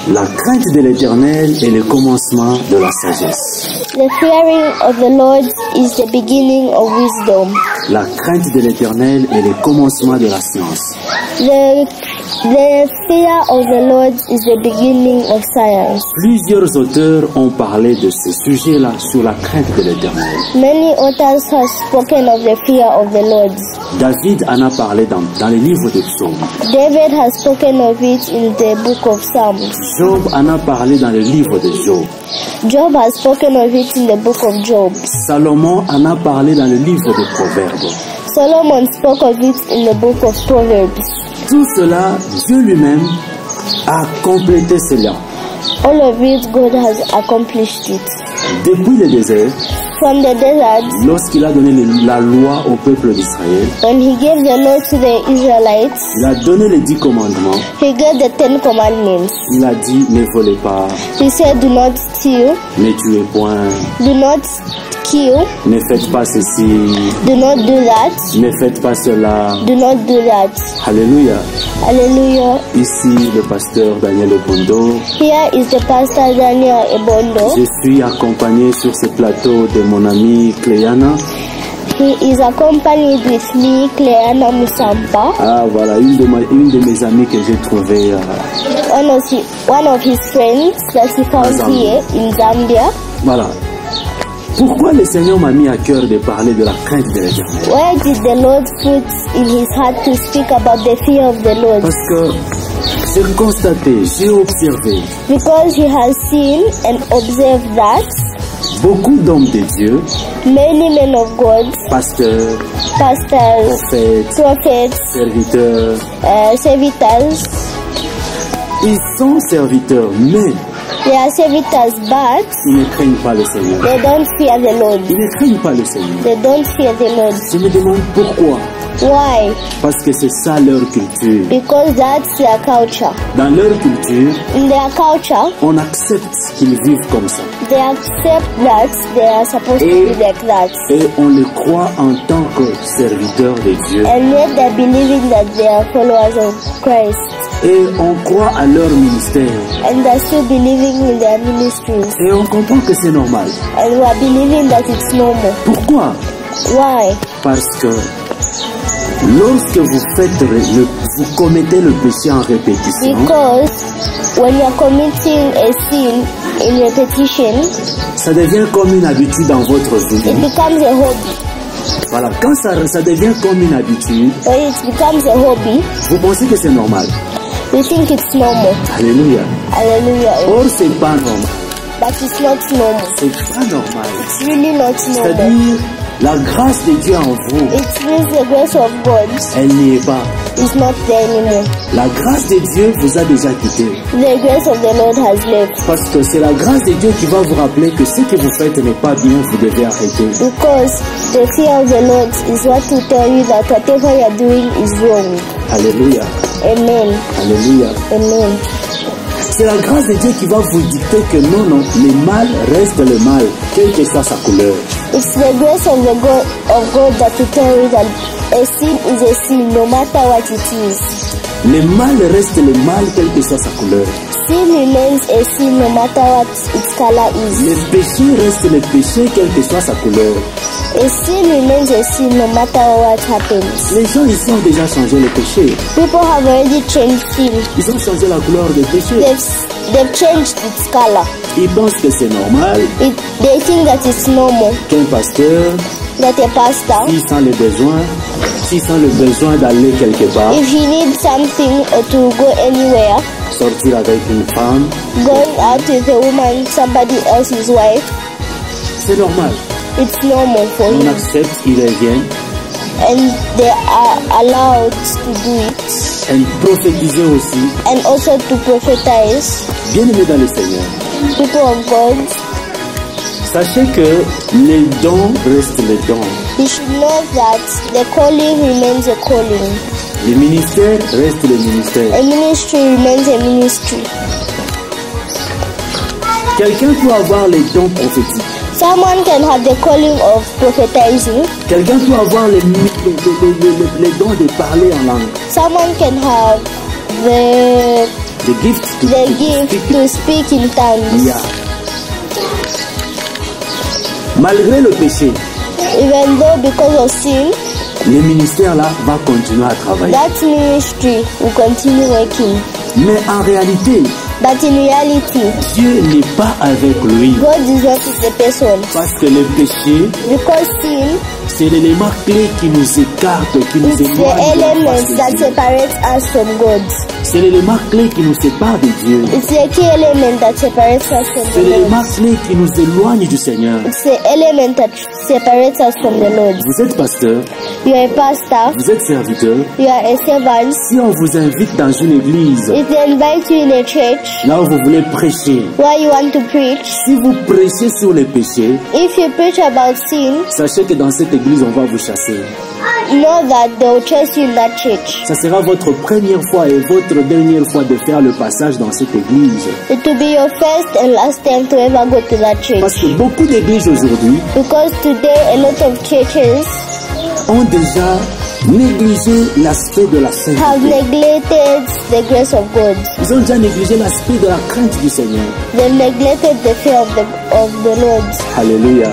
La crainte de l'Éternel est le commencement de la sagesse. The fearing of the Lord is the beginning of wisdom. La crainte de l'Éternel est le commencement de la science. The fear of the Lord is the beginning of science. Plusieurs auteurs ont parlé de ce sujet-là sur la crainte de l'Éternel. Many authors have spoken of the fear of the Lord. David en a parlé dans les livres de Psaumes. David has spoken of it in the book of Psalms. Job en a parlé dans le livre de Job. Job has spoken of it in the book of Job. Salomon en a parlé dans le livre de Proverbes. Solomon spoke of it in the book of Proverbs. Tout cela, Dieu lui-même a complété cela. All of it, God has accomplished it. Depuis le désert, From the desert, lorsqu'il a donné la loi au peuple d'Israël, when he gave the law to the Israelites, il a donné les 10 commandements. he gave the 10 commandments. Il a dit, ne volez pas, He said, do not steal, ne tuez point, do not kill, ne faites pas ceci, do not do that, ne faites pas cela. do not do that. Alléluia. Hallelujah. Ici, le pasteur Daniel Obondo. Here is the pastor Daniel Ebondo. Je suis accompagné sur ce plateau de mon ami Cléana. He is accompanied with me, Cleana Musampa, Ah voilà, une de mes amies que j'ai trouvée. one of his friends that he found Zambia. here in Zambia. Voilà. Pourquoi le Seigneur m'a mis à cœur de parler de la crainte de l'Éternel? Why did the Lord put in his heart to speak about the fear of the Lord? Parce que j'ai constaté, j'ai observé Because he has seen and observed that beaucoup d'hommes de Dieu, many men of God, pasteurs, pastors, prophètes, prophets, serviteurs, servitors, ils sont serviteurs, mais they are servitors, but ils ne craignent pas le Seigneur. they don't fear the Lord. Ils ne craignent pas le Seigneur. They don't fear the Lord. Je me demande pourquoi. Why? Parce que c'est ça leur culture. Because that's their culture. Dans leur culture, In their culture, on accepte qu'ils vivent comme ça. they accept that they are supposed to be like that. Et on les croit en tant que serviteurs de Dieu. And yet they're believing that they are followers of Christ. Et on croit à leur ministère. And they're still believing in their ministries. Et on comprend que c'est normal. And we are believing that it's normal. Pourquoi? Why? Parce que lorsque vous commettez le péché en répétition, Because when you're committing a sin in repetition, ça devient comme une habitude dans votre vie. it becomes a hobby. Voilà, quand ça devient comme une habitude, When it becomes a hobby, vous pensez que c'est normal. we think it's normal. Alléluia. Hallelujah. Or, c'est pas normal. But it's not normal. C'est pas normal. It's really not normal. C'est-à-dire, la grâce de Dieu en vous, It means the grace of God elle n'y est pas. is not there anymore. La grâce de Dieu vous a déjà quitté. The grace of the Lord has left. Parce que c'est la grâce de Dieu qui va vous rappeler que ce que vous faites n'est pas bien, vous devez arrêter. Because the fear of the Lord is what will tell you that whatever you are doing is wrong. Alléluia. Amen. Alléluia. Amen. C'est la grâce de Dieu qui va vous dicter que non, non, le mal reste le mal, quelle que soit sa couleur. It's the grace of God that will tell you that a sin is a sin no matter what it is. Le mal reste le mal, quelle que soit sa couleur. Sin remains a sin no matter what its color is. Le péché reste le péché, quelle que soit sa couleur. A sin remains a sin no matter what happens. Les gens ici ont déjà changé le péché. People have already changed sin. Ils ont changé la couleur du péché. They've changed its color. Ils pensent que c'est normal They think that it's normal qu'un pasteur, that a pastor, s'il sent le besoin d'aller quelque part, if he needs something or to go anywhere, sortir avec une femme, going out with a woman, somebody else's wife, c'est normal. it's normal for On him. accepte, il revient. And they are allowed to do it. Et prophétiser aussi. And also to prophetize. Bien-aimés dans le Seigneur, People of God, sachez que les dons restent les dons. you should know that the calling remains a calling. Le ministère reste le ministère. A ministry remains a ministry. Quelqu'un peut avoir les dons prophétiques. Someone can have the calling of prophetizing. Quelqu'un peut avoir les dons de parler en langue. Someone can have the The gift to speak in tongues. Yeah. Malgré le péché, Even though because of sin, le ministère là va continuer à travailler. that ministry will continue working. Mais en réalité, But in reality, Dieu n'est pas avec lui. God is not with the person. Parce que le péché, Because sin c'est l'élément clé qui nous écarte, qui nous is the éloigne de la element face de that Dieu. separates us from God. C'est l'élément clé qui nous sépare de Dieu. It's the key element that separates us from C'est the l'élément Lord. clé qui nous éloigne du Seigneur. It's the element that separates us from the Lord. Vous êtes pasteur, You are a pastor, vous êtes serviteur. you are a servant. Si on vous invite dans une église, If they invite you in a church là où vous voulez prêcher, where you want to preach, si vous prêchez sur les péchés, if you preach about sin, sachez que dans cette église, on va vous chasser. know that they will chase you in that church. Ça sera votre première fois et votre dernière fois de faire le passage dans cette église. It will be your first and last time to ever go to that Parce church. que beaucoup d'églises aujourd'hui Because today a lot of churches ont déjà négligé l'aspect de la have sainteté. neglected the grace of God. Ils ont déjà négligé l'aspect de la crainte du Seigneur. They neglected the fear of the Lord. Alléluia.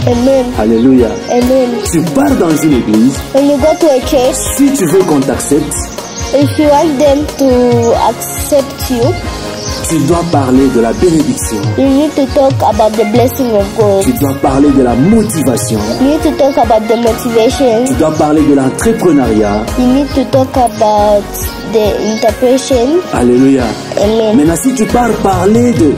Amen. Alléluia. Amen. Tu pars dans une église, When you go to a church, si tu veux qu'on t'accepte, if you want them to accept you, tu dois parler de la bénédiction. you need to talk about the blessing of God. Tu dois parler de la motivation. You need to talk about the motivation. Tu dois parler de l'entrepreneuriat. You need to talk about the interpretation. Alléluia. Amen. Maintenant, si tu pars parler du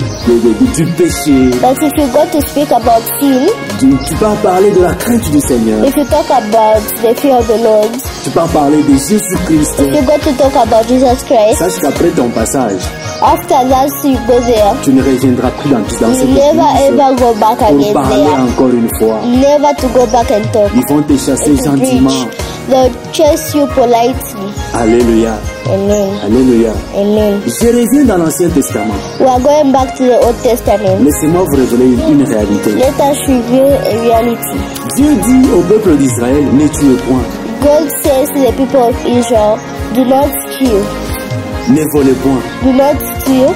péché, But if you go to speak about sin, tu pars parler de la crainte du Seigneur, if you talk about the fear of the Lord, tu pars parler de Jésus-Christ, if you go to talk about Jesus Christ, sache qu'après ton passage, after that you go there, tu ne reviendras plus dans cette you église never ever go back pour again parler there. encore une fois. Never to go back and talk. Ils vont te chasser And to gentiment. preach. They'll chase you politely. Alléluia. Amen. Alléluia. Amen. Je reviens dans l'Ancien Testament. We are going back to the Old Testament. Laissez-moi vous révéler une réalité. Let us reveal a reality. Dieu dit au peuple d'Israël, ne tuez point, God says to the people of Israel, do not steal. ne volez point. Do not steal.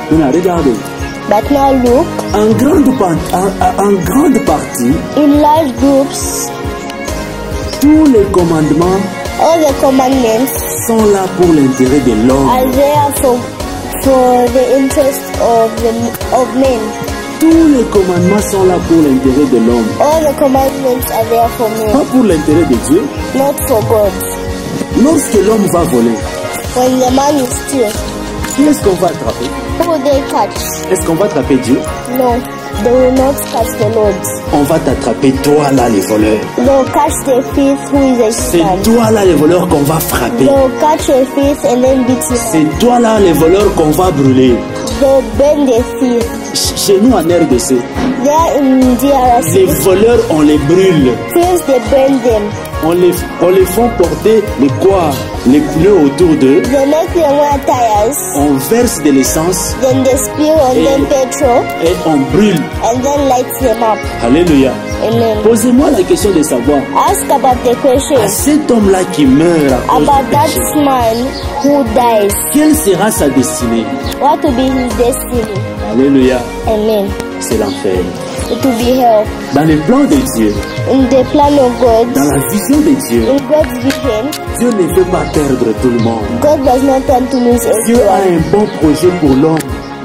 Maintenant, regardez. But now look, En grande partie, in large groups, tous les commandements all the commandments sont là pour l'intérêt de are l'homme. there for the interest of men. Tous les commandements sont là pour l'intérêt de l'homme. All the commandments are there for Pas men, pour l'intérêt de Dieu. not for God. Lorsque l'homme va voler, When the man is steal, qui est-ce qu'on va attraper? who will they catch? Est-ce qu'on va attraper Dieu? No, they will not catch the Lord. On va t'attraper toi là les voleurs. They will catch the thief who is a C'est Satan. toi là les voleurs qu'on va frapper. They will catch a thief and then beat him up. C'est toi là les voleurs qu'on va brûler. They will burn the thief. Chez nous en RDC, There in les DRC, voleurs on les brûle. first they burn them. On les font porter les pneus autour d'eux. They make them wear tires. On verse de l'essence Then they spill on them petrol et on brûle. and then light them up. Alléluia. Amen. Posez-moi la question de savoir, Ask about the question à cet homme-là qui meurt à cause about du that péché, man who dies. quelle sera sa destinée? What will be his destiny? Alléluia. Amen. C'est l'enfer. It will be hell. Dans le plan de Dieu, In the plan of God, dans la vision de Dieu, in God's vision, Dieu ne veut pas perdre tout le monde. God does not want to lose Dieu a everyone. un bon projet pour l'homme.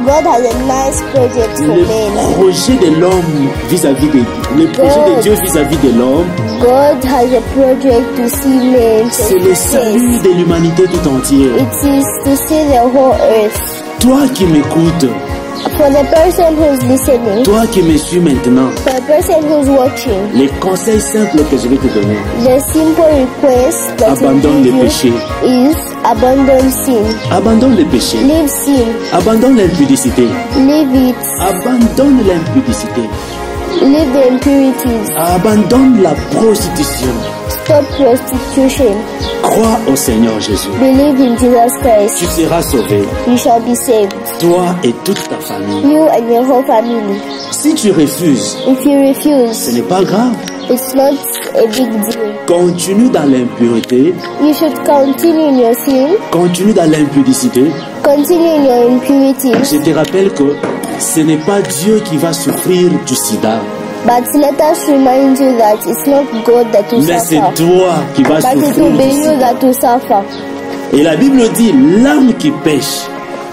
God has a nice project for Le men. projet de l'homme vis-à-vis de le projet de Dieu vis-à-vis de l'homme, God has a project to see men c'est le face. salut de l'humanité tout entière. It is to see the whole earth. Toi qui m'écoutes, For the person who's listening, toi qui me suis maintenant, for the person who's watching, les conseils simples que je vais te donner, the simple request that abandonne we les give péchés, you is abandon sin. abandonne les péchés, Leave sin. abandonne l'impudicité, Leave it. abandonne l'impudicité, Leave the impurities. abandonne la prostitution. Stop prostitution. Crois au Seigneur Jésus. Believe in Jesus Christ. Tu seras sauvé, You shall be saved. toi et toute ta famille. You and your whole family. Si tu refuses, If you ce refuse, n'est pas grave. it's not a big deal. Continue dans l'impureté, You should continue in your sin. continue dans l'impudicité, continue in your impurity. Je te rappelle que ce n'est pas Dieu qui va souffrir du sida. But let us remind you that it's not God that will Mais c'est suffer. toi qui vas But it souffrir will du be you sida. that will suffer. Et la Bible dit, l'âme qui pêche,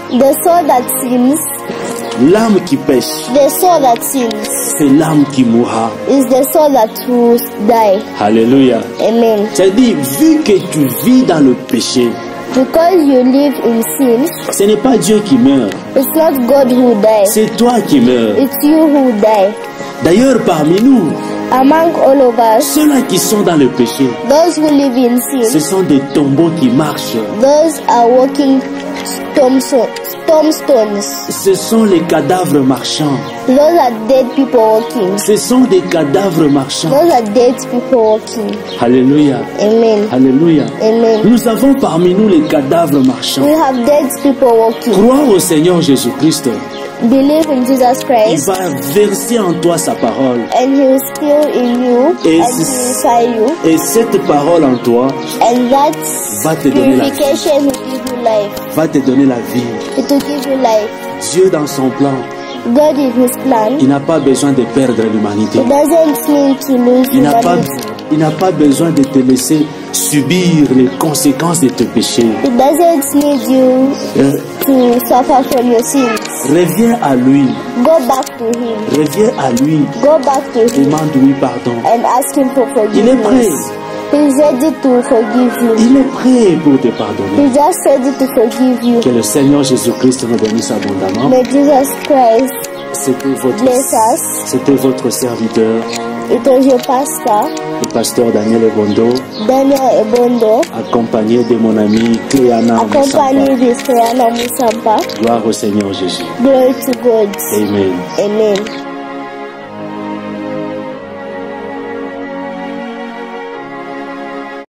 The soul that sins, l'âme qui pêche, the soul that sins, c'est l'âme qui mourra. is the soul that will die. Alléluia. Amen. C'est-à-dire, vu que tu vis dans le péché, Because you live in sin, ce n'est pas Dieu qui meurt, it's not God who dies. c'est toi qui meurs. It's you who die. D'ailleurs, parmi nous, Among all of us, ceux-là qui sont dans le péché, those who live in ce sin, sont des tombeaux qui marchent. those are walking tombstones. Ce sont les cadavres marchands. Those are dead people walking. Ce sont des cadavres marchands. Those are dead people walking. Alléluia. Amen. Alléluia. Amen. Nous avons parmi nous les cadavres marchands. We have dead people walking. Crois au Seigneur Jésus-Christ. Believe in Jesus Il Christ, va verser en toi sa parole. and He will still in you Et and purify you, Et cette parole en toi and that va te donner la vie. purification will give you life. Va te donner la vie. It will give you life. Dieu dans son plan, God in His plan, il n'a pas besoin de perdre l'humanité. it doesn't mean to lose humanity. Il n'a pas besoin de te laisser subir les conséquences de tes péchés. It doesn't need you to suffer from your sins. Reviens à lui. Go back to Him. Reviens à lui. Go back to Him Demande-lui pardon. and ask Him for Il est prêt. forgiveness. He's ready to forgive you. Il est prêt pour te pardonner. He's just ready to forgive you. Que le Seigneur Jésus-Christ nous bénisse abondamment. May Jesus Christ bless us. C'était votre serviteur, It was your pastor, le pasteur Daniel Ebondo, Daniel Ebondo, accompagné de mon ami Cléana Moussamba. accompanied with Cléana Moussamba. Gloire au Seigneur Jésus. Glory to God. Amen. Amen.